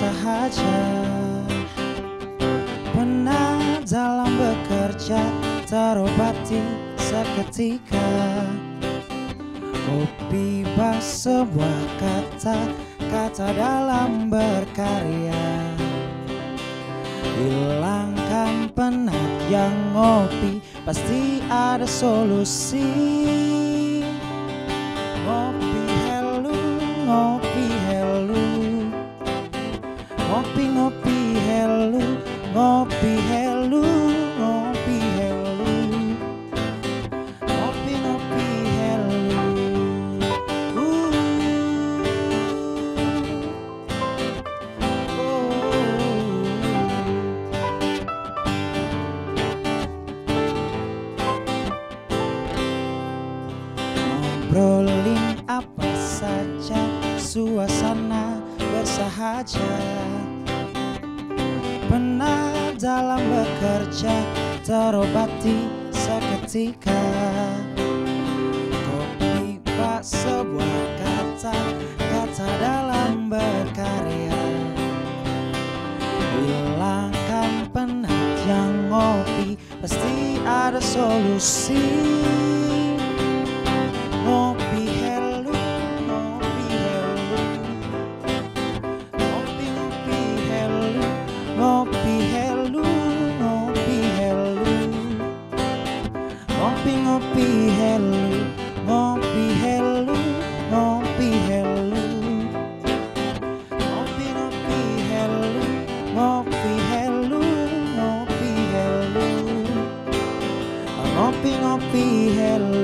bersahaja, penat dalam bekerja, terobati seketika. Kopi bak sebuah kata dalam berkarya, hilangkan penat yang ngopi, pasti ada solusi. Ngopi helu, ngopi helu, ngopi ngopi helu, ngopi helu, ngopi helu, ngopi ngopi helu. Ngobrolin apa saja, suasana bersahaja, penat dalam bekerja, terobati seketika. Kopi bak sebuah kata dalam berkarya, hilangkan penat yang ngopi, pasti ada solusi. Ngopi helu, ngopi helu, ngopi ngopi helu, ngopi helu, ngopi helu, ngopi ngopi helu, ngopi helu, ngopi helu, ngopi ngopi helu, ngopi helu, ngopi helu, ngopi ngopi helu.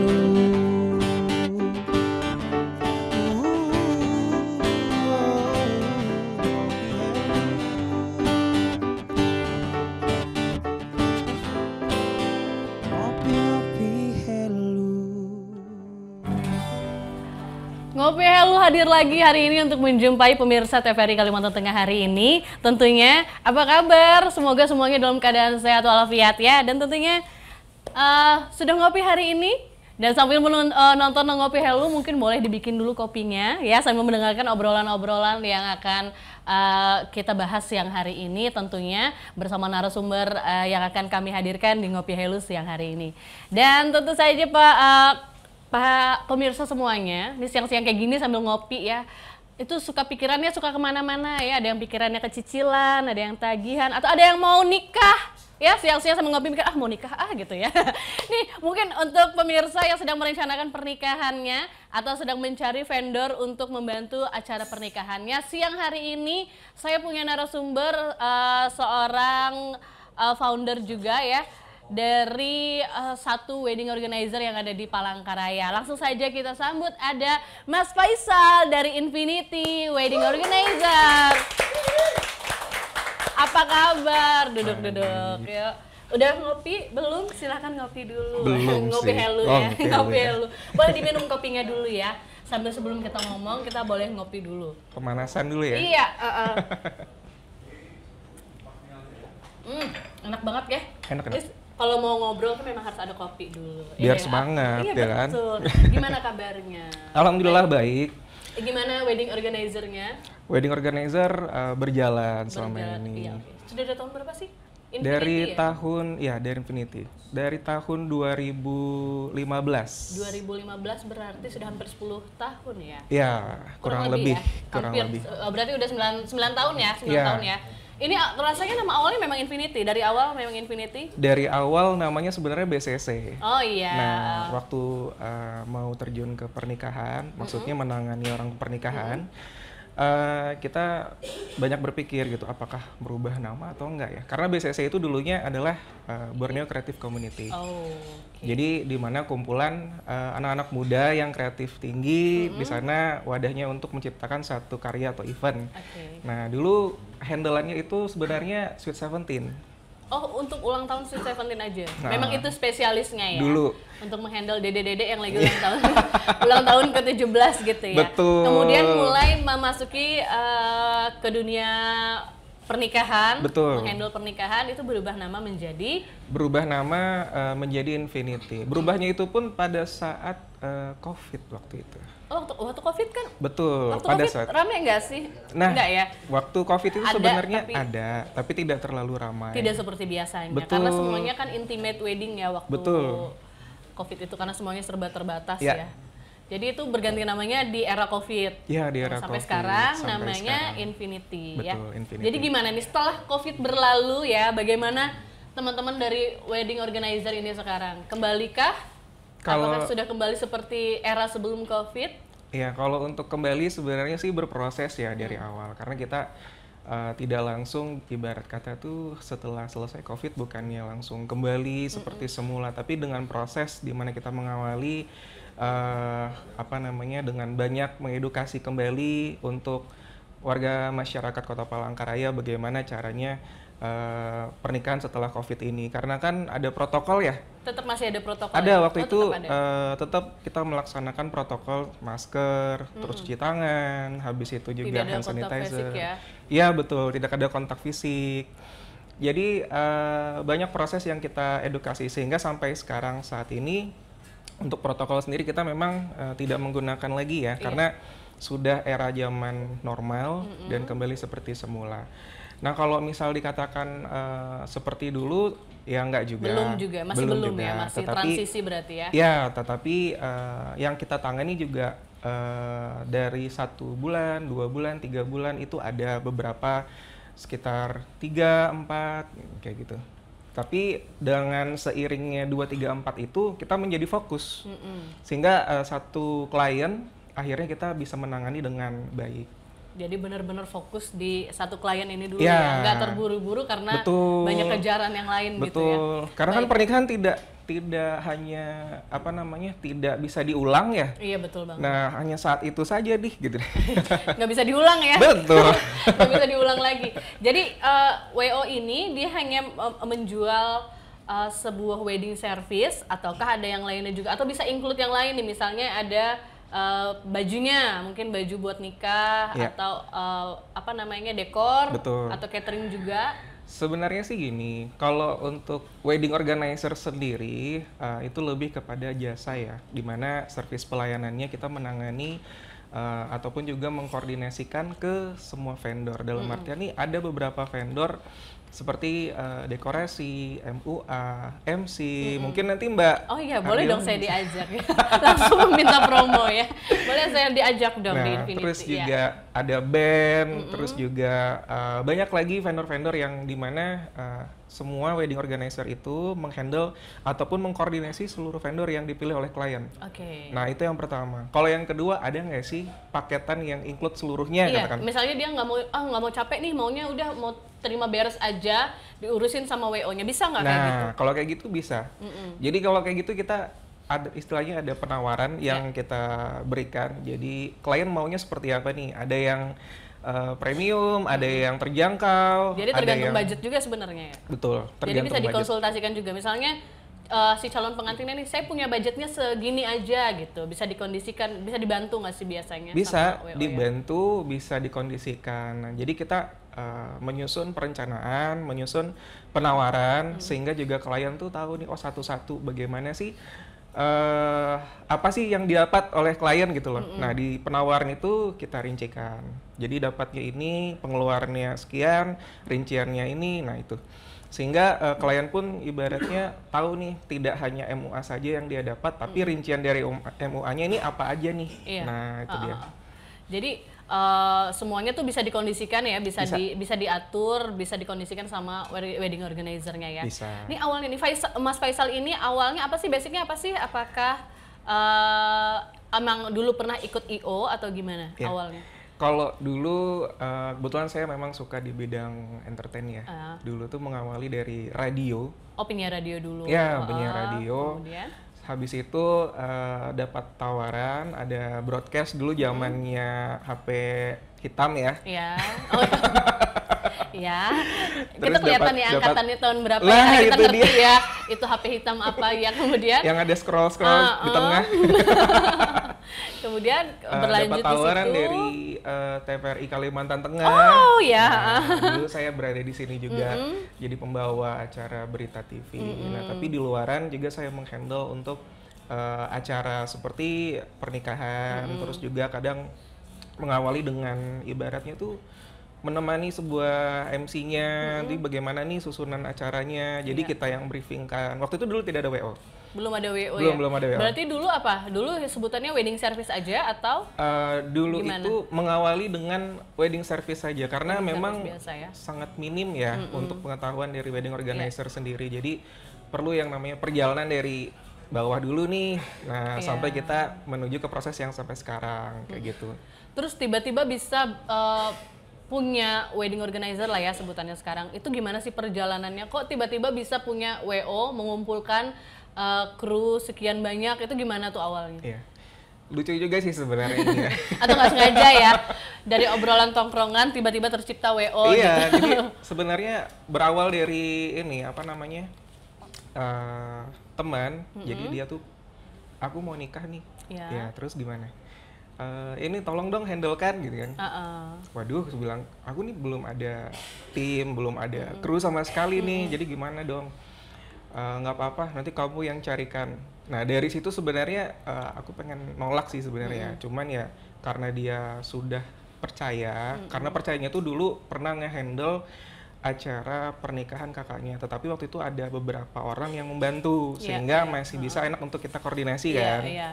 Ngopi Helu hadir lagi hari ini untuk menjumpai pemirsa TVRI Kalimantan Tengah hari ini. Tentunya apa kabar? Semoga semuanya dalam keadaan sehat walafiat ya. Dan tentunya sudah ngopi hari ini. Dan sambil nonton Ngopi Helu mungkin boleh dibikin dulu kopinya ya, sambil mendengarkan obrolan-obrolan yang akan kita bahas siang hari ini, tentunya bersama narasumber yang akan kami hadirkan di Ngopi Helu siang hari ini. Dan tentu saja Pak pemirsa semuanya, di siang-siang kayak gini sambil ngopi ya, itu pikirannya suka kemana-mana ya. Ada yang pikirannya kecicilan, ada yang tagihan, atau ada yang mau nikah ya, siang-siang sambil ngopi mikir mau nikah gitu ya. Nih mungkin untuk pemirsa yang sedang merencanakan pernikahannya atau sedang mencari vendor untuk membantu acara pernikahannya, siang hari ini saya punya narasumber seorang founder juga ya, dari satu wedding organizer yang ada di Palangkaraya. Langsung saja kita sambut, ada Mas Faisal dari Infinity Wedding Organizer. Apa kabar? Duduk-duduk yuk. Udah ngopi belum? Silahkan ngopi dulu. Belum ngopi sih. Helu Oh, ya. Ngopi Helu. Boleh diminum kopinya dulu ya. Sambil sebelum kita ngomong, kita boleh ngopi dulu. Pemanasan dulu ya? Iya. Enak banget ya. Enak. Kalau mau ngobrol kan memang harus ada kopi dulu. Biar semangat, iya, ya kan? Betul. Gimana kabarnya? Alhamdulillah baik. Gimana wedding organizer-nya? Wedding organizer berjalan selama ini. Iya, okay. Sudah dari tahun berapa sih? Infinity, dari ya? tahun, ya dari Infinity. Dari tahun 2015. 2015 berarti sudah hampir 10 tahun ya? Ya, kurang lebih. Ya? Kurang hampir, lebih. Berarti udah 9 tahun ya? 9 ya. tahun ya? Ini rasanya nama awalnya memang Infinity, dari awal memang Infinity? Dari awal namanya sebenarnya BCC. Oh iya. Nah, waktu mau terjun ke pernikahan, maksudnya menangani orang pernikahan, kita banyak berpikir gitu, apakah merubah nama atau enggak ya? Karena BCC itu dulunya adalah Borneo Creative Community. Oh, okay. Jadi di mana kumpulan anak-anak muda yang kreatif tinggi, di sana wadahnya untuk menciptakan satu karya atau event. Okay. Nah, dulu handle-annya itu sebenarnya Sweet 17. Oh, untuk ulang tahun Sweet 17 aja? Nah, memang itu spesialisnya ya? Dulu. Untuk menghandle dede-dede yang lagi ulang tahun, ulang tahun ke-17 gitu ya? Betul. Kemudian mulai memasuki ke dunia pernikahan, Betul. menghandle pernikahan itu berubah nama menjadi menjadi Infinity. Berubahnya itu pun pada saat COVID waktu itu. oh, waktu COVID kan. Betul, Waktu pada COVID saat. rame nggak sih? Nah, Enggak ya? waktu COVID itu Ada, sebenarnya tapi- ada, tapi tidak terlalu ramai. Tidak seperti biasanya. Betul. Karena semuanya kan intimate wedding ya waktu Betul. COVID itu karena semuanya serba terbatas Ya. ya. Jadi itu berganti namanya di era COVID. Iya, di era Sampai COVID, sekarang sampai namanya sekarang. Infinity ya. Betul, Infinity. Jadi gimana nih setelah COVID berlalu ya, bagaimana teman-teman dari wedding organizer ini sekarang? Kembalikah? Kalau- Apakah sudah kembali seperti era sebelum COVID? Ya, kalau untuk kembali sebenarnya sih berproses ya dari awal, karena kita tidak langsung ibarat kata tuh setelah selesai COVID bukannya langsung kembali seperti semula, tapi dengan proses di mana kita mengawali dengan banyak mengedukasi kembali untuk warga masyarakat Kota Palangkaraya bagaimana caranya pernikahan setelah COVID ini, karena kan ada protokol ya. Tetap masih ada protokol? Ada ya? waktu Oh, itu tetap ada. tetap kita melaksanakan protokol masker, terus cuci tangan, habis itu juga Tidak ada hand kontak sanitizer. fisik ya? Iya betul, tidak ada kontak fisik. Jadi banyak proses yang kita edukasi sehingga sampai sekarang saat ini untuk protokol sendiri kita memang tidak menggunakan lagi ya, karena sudah era zaman normal dan kembali seperti semula. Nah kalau misal dikatakan seperti dulu ya enggak juga. Belum juga, masih belum juga. ya, masih Tetapi, transisi berarti ya? ya, tetapi yang kita tangani juga dari 1 bulan, 2 bulan, 3 bulan itu ada beberapa sekitar 3, 4 kayak gitu. Tapi dengan seiringnya 2, 3, 4 itu kita menjadi fokus. Sehingga satu klien akhirnya kita bisa menangani dengan baik. Jadi benar-benar fokus di satu klien ini dulu Ya. ya, nggak terburu-buru karena Betul. banyak kejaran yang lain gitu ya. Betul. Karena kan Baik. pernikahan tidak hanya tidak bisa diulang ya. Iya betul banget. Nah, hanya saat itu saja gitu. Nggak bisa diulang ya. Betul. Nggak bisa diulang lagi. Jadi WO ini dia hanya menjual sebuah wedding service ataukah ada yang lainnya juga atau bisa include yang lain nih, misalnya ada bajunya, mungkin baju buat nikah Iya. atau dekor. Betul. Atau catering juga. Sebenarnya sih gini, kalau untuk wedding organizer sendiri itu lebih kepada jasa ya, dimana service pelayanannya kita menangani ataupun juga mengkoordinasikan ke semua vendor. Dalam artian nih ada beberapa vendor seperti dekorasi, MUA, MC, mungkin nanti Mbak. Oh iya, boleh Ardil dong saya bisa. diajak ya. Langsung meminta promo ya. Boleh saya diajak dong di Nah, Infinity. terus ya. juga ada band, terus juga banyak lagi vendor-vendor yang dimana semua wedding organizer itu menghandle ataupun mengkoordinasi seluruh vendor yang dipilih oleh klien. Oke. Nah itu yang pertama. Kalau yang kedua ada nggak sih paketan yang include seluruhnya Iya, katakan? misalnya dia nggak mau capek nih, maunya udah mau terima beres aja, diurusin sama WO-nya, bisa nggak kayak gitu? Nah kalau kayak gitu bisa. Jadi kalau kayak gitu kita ada istilahnya ada penawaran yang kita berikan. Jadi klien maunya seperti apa nih? Ada yang premium, ada yang terjangkau. Jadi ada tergantung yang- budget juga sebenarnya ya. Betul. Jadi tergantung bisa budget. dikonsultasikan juga, misalnya si calon pengantinnya nih, saya punya budgetnya segini aja gitu, bisa dikondisikan, bisa dibantu nggak sih biasanya? Bisa sama WO ya? dibantu, bisa dikondisikan. Nah, jadi kita menyusun perencanaan, menyusun penawaran, sehingga juga klien tuh tahu nih, oh satu-satu bagaimana sih, apa sih yang didapat oleh klien gitu loh. Nah di penawaran itu kita rincikan. Jadi dapatnya ini, pengeluarannya sekian, rinciannya ini, nah itu. Sehingga klien pun ibaratnya tahu nih, tidak hanya MUA saja yang dia dapat, tapi rincian dari MUA-nya ini apa aja nih. Iya. Nah itu dia. Jadi semuanya tuh bisa dikondisikan ya, bisa Bisa. bisa diatur, bisa dikondisikan sama wedding organizer-nya ya. Bisa. Ini awalnya nih Mas Faisal ini awalnya apa sih, basicnya apa sih? Apakah emang dulu pernah ikut IO atau gimana Iya. awalnya? Kalau dulu kebetulan saya memang suka di bidang entertain ya. Dulu tuh mengawali dari radio. Oh, penyiar radio dulu. Ya, penyiar radio. Kemudian Habis itu dapat tawaran ada broadcast dulu zamannya HP hitam ya. ya. Oh, Ya, Terus kita kelihatan dapat- ya dapat- angkatannya tahun berapa Lah, ya, karena kita itu ngerti dia. ya, itu HP hitam apa ya, kemudian Yang ada scroll di tengah. kemudian Dapat berlanjut di tawaran situ. dari TVRI Kalimantan Tengah. Oh ya, Nah, dulu saya berada di sini juga jadi pembawa acara berita TV. Nah, tapi di luaran juga saya menghandle untuk acara seperti pernikahan, terus juga kadang mengawali dengan ibaratnya tuh menemani sebuah MC-nya, nanti bagaimana nih susunan acaranya. Jadi Iya. kita yang briefingkan. Waktu itu dulu tidak ada WO. belum ada WO Belum, ya? belum ada WO. Berarti dulu apa? Dulu sebutannya wedding service aja atau? Dulu Gimana? itu mengawali dengan wedding service saja karena Wedding memang service biasa ya? sangat minim ya untuk pengetahuan dari wedding Iya. organizer sendiri. Jadi perlu yang namanya perjalanan dari bawah dulu nih. Nah, Iya. sampai kita menuju ke proses yang sampai sekarang kayak gitu. Terus tiba-tiba bisa punya wedding organizer lah ya sebutannya sekarang. Itu gimana sih perjalanannya? Kok tiba-tiba bisa punya WO mengumpulkan kru sekian banyak? Itu gimana tuh awalnya? Iya. Lucu juga sih sebenarnya ini ya. Atau nggak sengaja ya? Dari obrolan tongkrongan tiba-tiba tercipta WO Iya, gitu. jadi sebenarnya berawal dari ini apa namanya? Teman. Jadi dia tuh aku mau nikah nih. Iya. Ya, terus gimana? Ini tolong dong handlekan gitu kan. Waduh, aku bilang aku nih belum ada tim, belum ada kru sama sekali nih. Jadi gimana dong? Nggak apa-apa, nanti kamu yang carikan. Nah dari situ sebenarnya aku pengen nolak sih sebenarnya. Cuman ya karena dia sudah percaya, karena percayanya tuh dulu pernah nge-handle acara pernikahan kakaknya. Tetapi waktu itu ada beberapa orang yang membantu, Iya, sehingga iya. masih bisa enak untuk kita koordinasi Iya, kan. iya.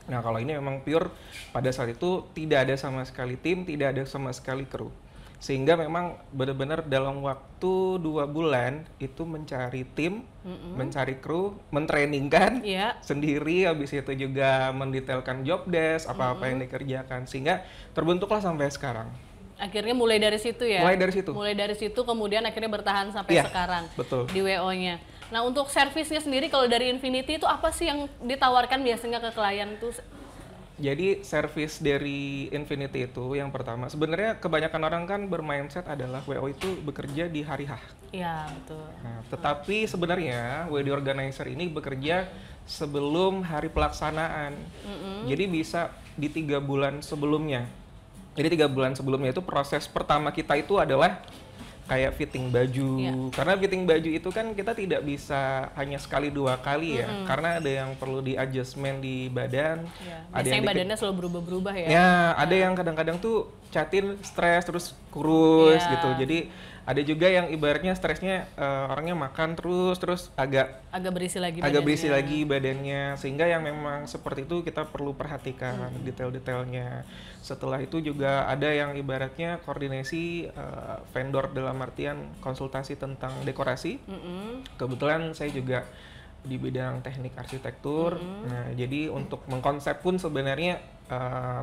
Nah kalau ini memang pure pada saat itu tidak ada sama sekali tim, tidak ada sama sekali kru. Sehingga memang benar-benar dalam waktu 2 bulan itu mencari tim, mencari kru, mentrainingkan Iya. sendiri, habis itu juga mendetailkan job desk, apa-apa yang dikerjakan. Sehingga terbentuklah sampai sekarang. Akhirnya mulai dari situ ya? Mulai dari situ. Mulai dari situ kemudian akhirnya bertahan sampai Iya, sekarang betul. di WO-nya. Nah untuk servisnya sendiri kalau dari Infinity itu apa sih yang ditawarkan biasanya ke klien tuh? Jadi service dari Infinity itu yang pertama, sebenarnya kebanyakan orang kan bermindset adalah WO itu bekerja di hari H. Iya betul. Nah, tetapi sebenarnya wedding organizer ini bekerja sebelum hari pelaksanaan. Jadi bisa di 3 bulan sebelumnya. Jadi 3 bulan sebelumnya itu proses pertama kita itu adalah kayak fitting baju. Iya. Karena fitting baju itu kan kita tidak bisa hanya sekali 2 kali ya. Karena ada yang perlu di adjustment di badan. Ya. Ada Biasanya yang badannya selalu berubah-berubah ya? Ya, ada yang kadang-kadang tuh catin stres terus kurus Iya. gitu. Jadi ada juga yang ibaratnya stresnya orangnya makan terus agak Agak berisi lagi berisi badannya. lagi badannya, sehingga yang memang seperti itu kita perlu perhatikan detail-detailnya. Setelah itu juga ada yang ibaratnya koordinasi vendor dalam artian konsultasi tentang dekorasi. Kebetulan saya juga di bidang teknik arsitektur. Nah, jadi untuk mengkonsep pun sebenarnya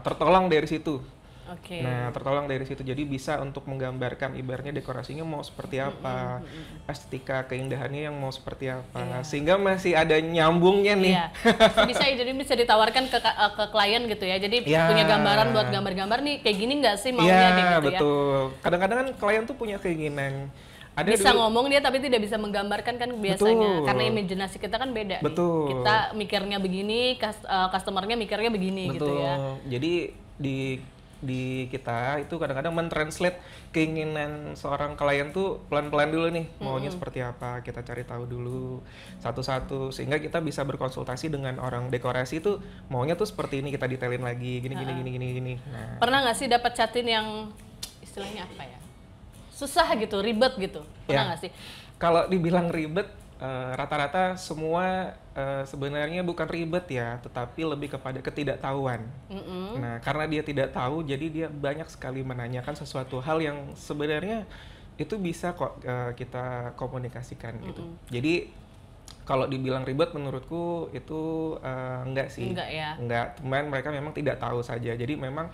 tertolong dari situ. Oke. Nah, tertolong dari situ. Jadi bisa untuk menggambarkan ibaratnya dekorasinya mau seperti apa, estetika keindahannya yang mau seperti apa. Sehingga masih ada nyambungnya nih. Iya. Jadi bisa ditawarkan ke klien gitu ya. Jadi Iya. punya gambaran buat gambar-gambar nih kayak gini nggak sih maunya Iya, kayak gitu ya. betul. Kadang-kadang kan klien tuh punya keinginan. Ada Bisa dulu- ngomong dia tapi tidak bisa menggambarkan kan biasanya. Betul. Karena imajinasi kita kan beda nih. Betul. Kita mikirnya begini, customernya mikirnya begini gitu ya. Jadi di kita itu kadang-kadang mentranslate keinginan seorang klien tuh pelan-pelan dulu nih maunya seperti apa, kita cari tahu dulu satu-satu sehingga kita bisa berkonsultasi dengan orang dekorasi tuh maunya tuh seperti ini, kita detailin lagi gini. Nah, Pernah nggak sih dapat chatin yang istilahnya apa ya? Susah gitu, ribet gitu. Pernah Ya. nggak sih? kalau dibilang ribet rata-rata semua sebenarnya bukan ribet ya, tetapi lebih kepada ketidaktahuan. Nah, karena dia tidak tahu, jadi dia banyak sekali menanyakan sesuatu hal yang sebenarnya itu bisa kok kita komunikasikan gitu. Jadi kalau dibilang ribet menurutku itu enggak sih. Enggak ya? Enggak, cuman mereka memang tidak tahu saja. Jadi memang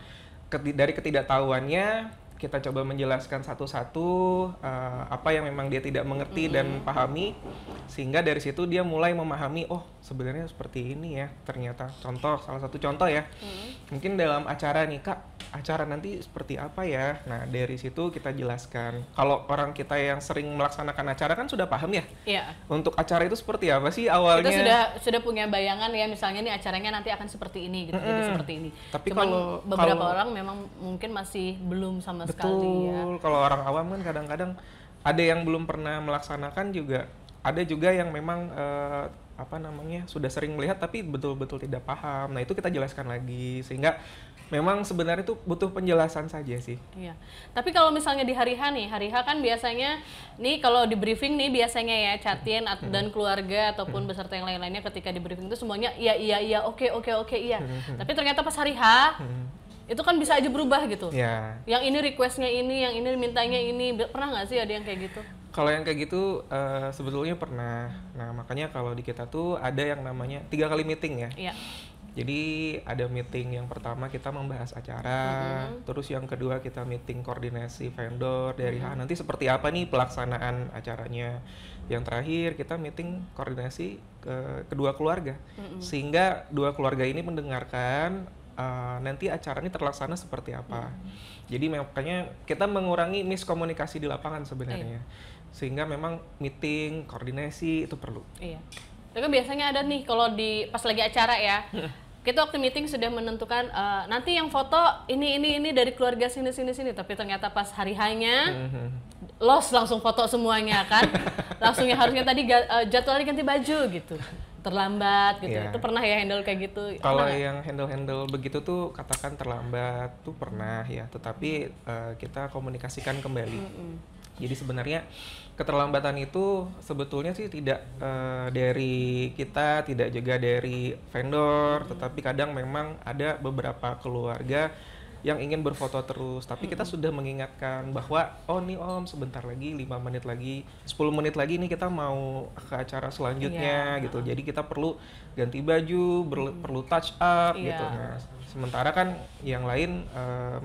dari ketidaktahuannya kita coba menjelaskan satu-satu apa yang memang dia tidak mengerti dan pahami, sehingga dari situ dia mulai memahami, oh sebenarnya seperti ini ya ternyata. Salah satu contoh ya, mungkin dalam acara nih Kak, acara nanti seperti apa ya. Nah, dari situ kita jelaskan. Kalau orang kita yang sering melaksanakan acara kan sudah paham ya. Iya. Untuk acara itu seperti apa sih awalnya? Kita sudah punya bayangan ya, misalnya nih acaranya nanti akan seperti ini gitu, jadi seperti ini. Tapi Cuman beberapa orang memang mungkin masih belum sama sekali ya. betul, kalau orang awam kan kadang-kadang ada yang belum pernah melaksanakan juga. Ada juga yang memang sudah sering melihat tapi betul-betul tidak paham. Nah, itu kita jelaskan lagi sehingga memang sebenarnya itu butuh penjelasan saja sih. Iya. Tapi kalau misalnya di hari H nih, hari H kan biasanya nih kalau di briefing nih biasanya ya Catin dan keluarga ataupun beserta yang lain-lainnya ketika di briefing itu semuanya iya, oke iya. Tapi ternyata pas hari H itu kan bisa aja berubah gitu. Ya. Yang ini requestnya ini, yang ini mintanya ini. Pernah nggak sih ada yang kayak gitu? Kalau yang kayak gitu sebetulnya pernah. Nah, makanya kalau di kita tuh ada yang namanya 3 kali meeting ya. Iya. Jadi ada meeting yang pertama kita membahas acara, terus yang kedua kita meeting koordinasi vendor dari nanti seperti apa nih pelaksanaan acaranya. Yang terakhir kita meeting koordinasi kedua keluarga, sehingga dua keluarga ini mendengarkan nanti acara ini terlaksana seperti apa. Jadi makanya kita mengurangi miskomunikasi di lapangan sebenarnya. Sehingga memang meeting, koordinasi itu perlu. Iya. Tapi biasanya ada nih kalau di pas lagi acara ya. Kita waktu meeting sudah menentukan nanti yang foto ini dari keluarga sini, tapi ternyata pas hari hanya langsung foto semuanya kan. Langsungnya harusnya tadi jadwalnya ganti baju gitu. Terlambat gitu. Itu pernah ya handle kayak gitu? Kalau yang handle begitu tuh katakan terlambat tuh pernah ya, tetapi kita komunikasikan kembali. Jadi sebenarnya keterlambatan itu sebetulnya sih tidak dari kita, tidak juga dari vendor, tetapi kadang memang ada beberapa keluarga yang ingin berfoto terus, tapi kita sudah mengingatkan bahwa oh nih Om sebentar lagi 5 menit lagi, 10 menit lagi nih kita mau ke acara selanjutnya gitu. Jadi kita perlu ganti baju, perlu touch up gitu. Nah, sementara kan yang lain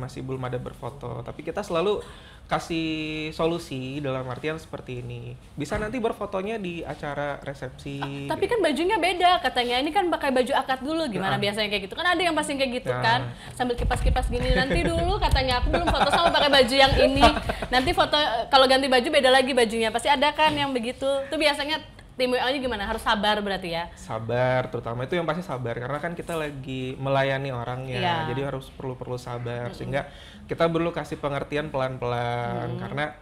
masih belum ada berfoto, tapi kita selalu kasih solusi dalam artian seperti ini. Bisa nanti berfotonya di acara resepsi. Tapi kan bajunya beda katanya. Ini kan pakai baju akad dulu. Gimana biasanya kayak gitu? Kan ada yang pasti kayak gitu kan. Sambil kipas-kipas gini. Nanti dulu katanya aku belum foto sama pakai baju yang ini. Nanti foto kalau ganti baju beda lagi bajunya. Pasti ada kan yang begitu. Itu biasanya tim WA-nya gimana? Harus sabar berarti ya? Sabar, terutama itu yang pasti sabar. Karena kan kita lagi melayani orangnya. Jadi harus perlu sabar. Sehingga kita perlu kasih pengertian pelan-pelan. Karena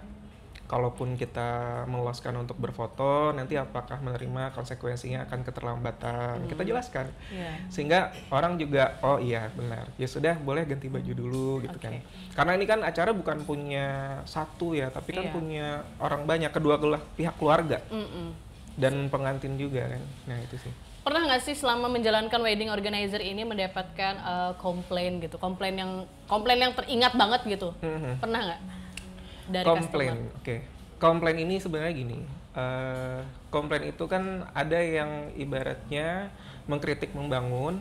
kalaupun kita meloloskan untuk berfoto, nanti apakah menerima konsekuensinya akan keterlambatan. Kita jelaskan. Sehingga orang juga, oh iya benar. Ya sudah, boleh ganti baju dulu gitu kan. Karena ini kan acara bukan punya satu ya, tapi kan punya orang banyak. Kedua pihak keluarga. Dan pengantin juga kan. Nah itu sih. Pernah nggak sih selama menjalankan wedding organizer ini mendapatkan komplain gitu, komplain yang teringat banget gitu? Pernah nggak dari komplain? customer? Oke. Komplain ini sebenarnya gini, komplain itu kan ada yang ibaratnya mengkritik membangun,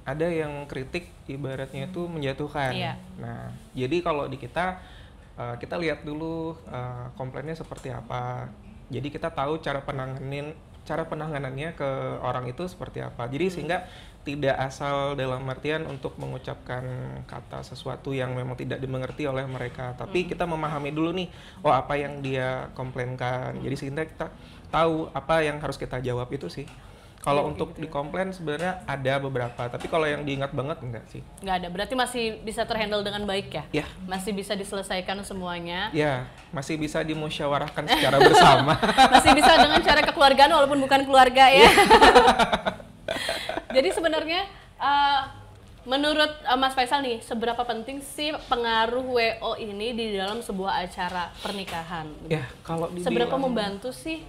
ada yang kritik ibaratnya itu menjatuhkan. Nah, jadi kalau di kita lihat dulu komplainnya seperti apa. Jadi kita tahu cara penanganannya ke orang itu seperti apa. Jadi sehingga tidak asal dalam artian untuk mengucapkan kata sesuatu yang memang tidak dimengerti oleh mereka. Tapi kita memahami dulu nih, oh apa yang dia komplainkan. Jadi sehingga kita tahu apa yang harus kita jawab itu sih. Kalau untuk dikomplain sebenarnya ada beberapa, tapi kalau yang diingat banget enggak sih? Nggak ada, berarti masih bisa terhandle dengan baik ya? Iya. Masih bisa diselesaikan semuanya? Ya, masih bisa dimusyawarahkan secara bersama. Masih bisa dengan cara kekeluargaan walaupun bukan keluarga ya? Jadi sebenarnya menurut Mas Faisal nih, seberapa penting sih pengaruh WO ini di dalam sebuah acara pernikahan? Ya, kalau seberapa membantu sih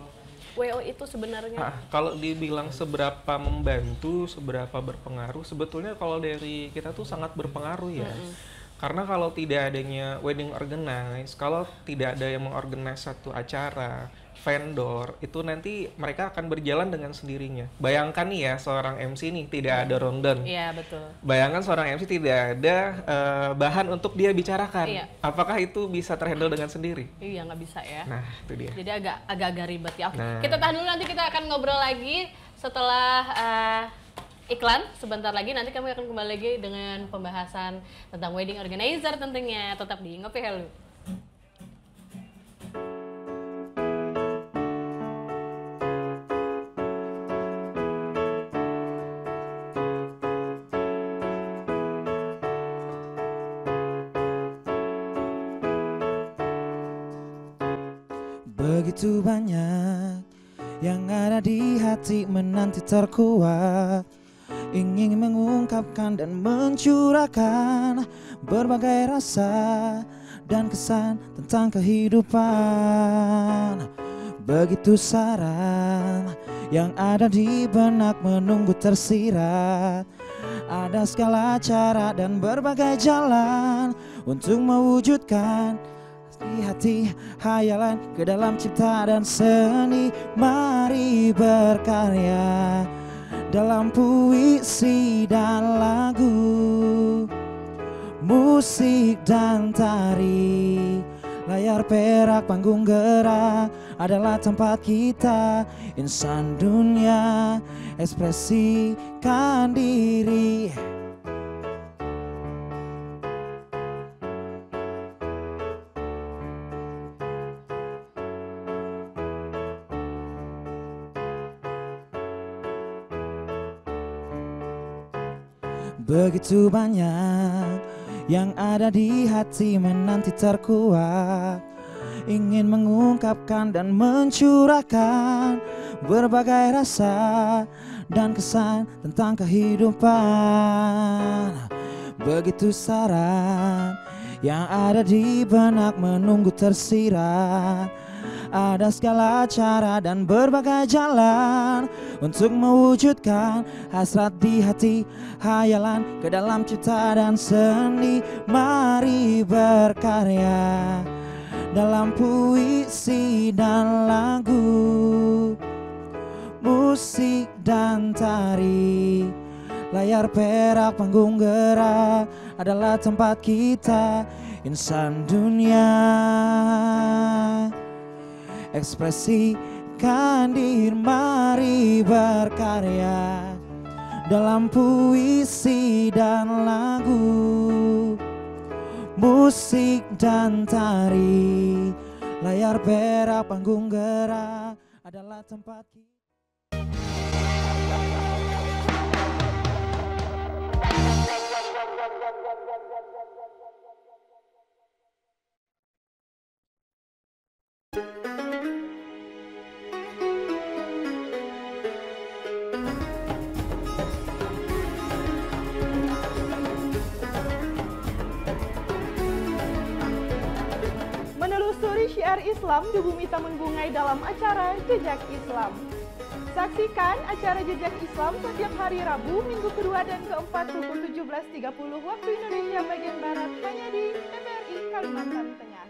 WO itu sebenarnya? Kalau dibilang seberapa membantu, seberapa berpengaruh, sebetulnya kalau dari kita tuh sangat berpengaruh ya. Karena kalau tidak adanya wedding organize, kalau tidak ada yang mengorganize satu acara, vendor, itu nanti mereka akan berjalan dengan sendirinya. Bayangkan nih ya, seorang MC nih tidak ada rundown. Iya, betul. Bayangkan seorang MC tidak ada bahan untuk dia bicarakan. Apakah itu bisa terhandle dengan sendiri? Iya, nggak bisa ya. Nah, itu dia. Jadi agak ribet ya. Kita tahan dulu, nanti kita akan ngobrol lagi setelah iklan sebentar lagi, nanti kami akan kembali lagi dengan pembahasan tentang wedding organizer tentunya. Tetap di Ngopi Hello. Begitu banyak yang ada di hati menanti terkuat, ingin mengungkapkan dan mencurahkan berbagai rasa dan kesan tentang kehidupan. Begitu saran yang ada di benak menunggu tersirat. Ada segala cara dan berbagai jalan untuk mewujudkan di hati hayalan ke dalam cipta dan seni. Mari berkarya dalam puisi dan lagu, musik dan tari. Layar perak, panggung gerak adalah tempat kita. Insan dunia, ekspresikan diri. Begitu banyak yang ada di hati menanti terkuat, ingin mengungkapkan dan mencurahkan berbagai rasa dan kesan tentang kehidupan. Begitu saran yang ada di benak menunggu tersirat. Ada segala cara dan berbagai jalan untuk mewujudkan hasrat di hati hayalan ke dalam cipta dan seni. Mari berkarya dalam puisi dan lagu, musik dan tari. Layar perak, panggung gerak adalah tempat kita. Insan dunia, ekspresikan diri. Mari berkarya dalam puisi dan lagu, musik dan tari. Layar perak, panggung gerak adalah tempat kita. Menelusuri syiar Islam di bumi taman bungai dalam acara Jejak Islam. Saksikan acara Jejak Islam setiap hari Rabu, minggu kedua dan keempat pukul 17.30 waktu Indonesia bagian Barat hanya di TVRI Kalimantan Tengah.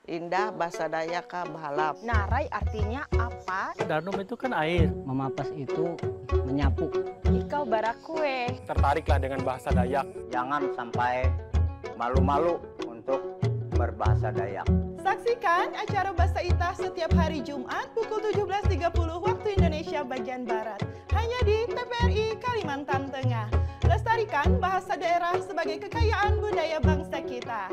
Indah bahasa Dayak bahalap. Narai artinya apa? Danum itu kan air. Memapas itu menyapu. Ikal barakue. Tertariklah dengan bahasa Dayak. Jangan sampai malu-malu untuk berbahasa Dayak. Saksikan acara Bahasa Itah setiap hari Jumat pukul 17.30 waktu Indonesia bagian Barat hanya di TVRI Kalimantan Tengah. Lestarikan bahasa daerah sebagai kekayaan budaya bangsa kita.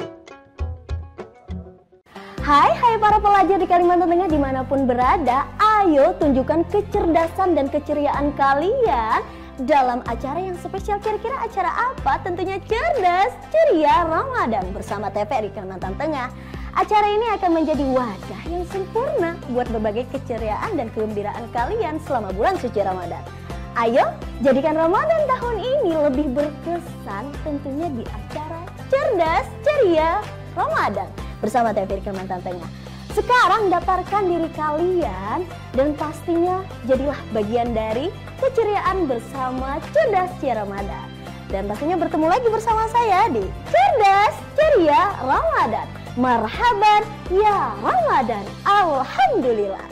Hai para pelajar di Kalimantan Tengah dimanapun berada, ayo tunjukkan kecerdasan dan keceriaan kalian dalam acara yang spesial. Kira-kira acara apa? Tentunya Cerdas Ceria Ramadan bersama TVRI Kalimantan Tengah. Acara ini akan menjadi wadah yang sempurna buat berbagai keceriaan dan kegembiraan kalian selama bulan suci Ramadan. Ayo jadikan Ramadan tahun ini lebih berkesan tentunya di acara Cerdas Ceria Ramadan bersama TVRI Kalimantan Tengah. Sekarang daftarkan diri kalian dan pastinya jadilah bagian dari keceriaan bersama Cerdas Ceria Ramadan. Dan pastinya bertemu lagi bersama saya di Cerdas Ceria Ramadan. Marhaban ya Ramadan. Alhamdulillah.